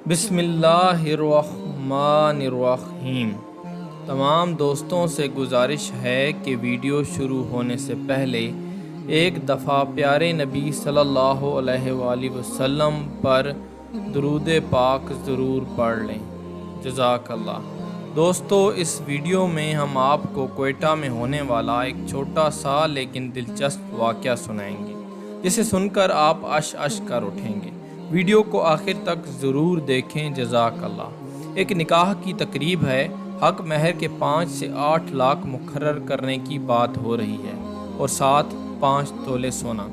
بسم اللہ الرحمن الرحیم۔ تمام دوستوں سے گزارش ہے کہ ویڈیو شروع ہونے سے پہلے ایک دفعہ پیارے نبی صلی اللہ علیہ وآلہ وسلم پر درود پاک ضرور پڑھ لیں۔ جزاک اللہ۔ دوستو، اس ویڈیو میں ہم آپ کو کوئٹہ میں ہونے والا ایک چھوٹا سا لیکن دلچسپ واقعہ سنائیں گے، جسے سن کر آپ عش عش کر اٹھیں گے۔ ویڈیو کو آخر تک ضرور دیکھیں۔ جزاک اللہ۔ ایک نکاح کی تقریب ہے۔ حق مہر کے 5 سے 8 لاکھ مقرر کرنے کی بات ہو رہی ہے اور ساتھ 5 تولے سونا۔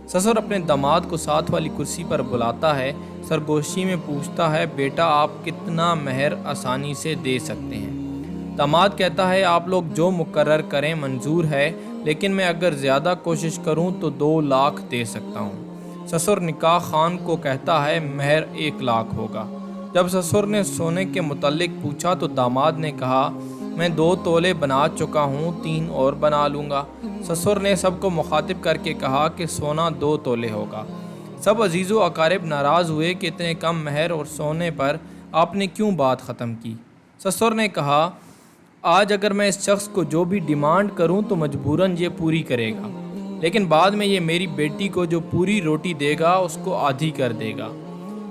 سسر اپنے داماد کو ساتھ والی کرسی پر بلاتا ہے، سرگوشی میں پوچھتا ہے، بیٹا آپ کتنا مہر آسانی سے دے سکتے ہیں؟ داماد کہتا ہے، آپ لوگ جو مقرر کریں منظور ہے، لیکن میں اگر زیادہ کوشش کروں تو 2 لاکھ دے سکتا ہوں۔ سسر نکاح خان کو کہتا ہے، مہر 1 لاکھ ہوگا۔ جب سسر نے سونے کے متعلق پوچھا تو داماد نے کہا، میں 2 تولے بنا چکا ہوں، 3 اور بنا لوں گا۔ سسر نے سب کو مخاطب کر کے کہا کہ سونا 2 تولے ہوگا۔ سب عزیز و اقارب ناراض ہوئے کہ اتنے کم مہر اور سونے پر آپ نے کیوں بات ختم کی؟ سسر نے کہا، آج اگر میں اس شخص کو جو بھی ڈیمانڈ کروں تو مجبوراً یہ پوری کرے گا، لیکن بعد میں یہ میری بیٹی کو جو پوری روٹی دے گا اس کو آدھی کر دے گا۔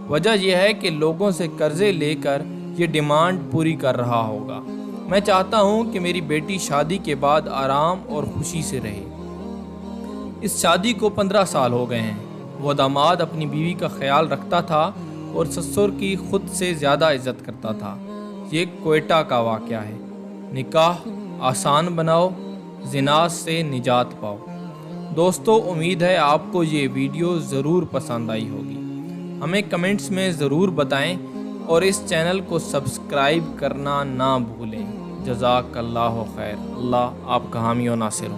وجہ یہ ہے کہ لوگوں سے قرضے لے کر یہ ڈیمانڈ پوری کر رہا ہوگا۔ میں چاہتا ہوں کہ میری بیٹی شادی کے بعد آرام اور خوشی سے رہے۔ اس شادی کو 15 سال ہو گئے ہیں۔ وہ داماد اپنی بیوی کا خیال رکھتا تھا اور سسر کی خود سے زیادہ عزت کرتا تھا۔ یہ کوئٹہ کا واقعہ ہے۔ نکاح آسان بناؤ، زنا سے نجات پاؤ۔ دوستو، امید ہے آپ کو یہ ویڈیو ضرور پسند آئی ہوگی۔ ہمیں کمنٹس میں ضرور بتائیں اور اس چینل کو سبسکرائب کرنا نہ بھولیں۔ جزاک اللہ خیر۔ اللہ آپ کا حامی و ناصر ہو۔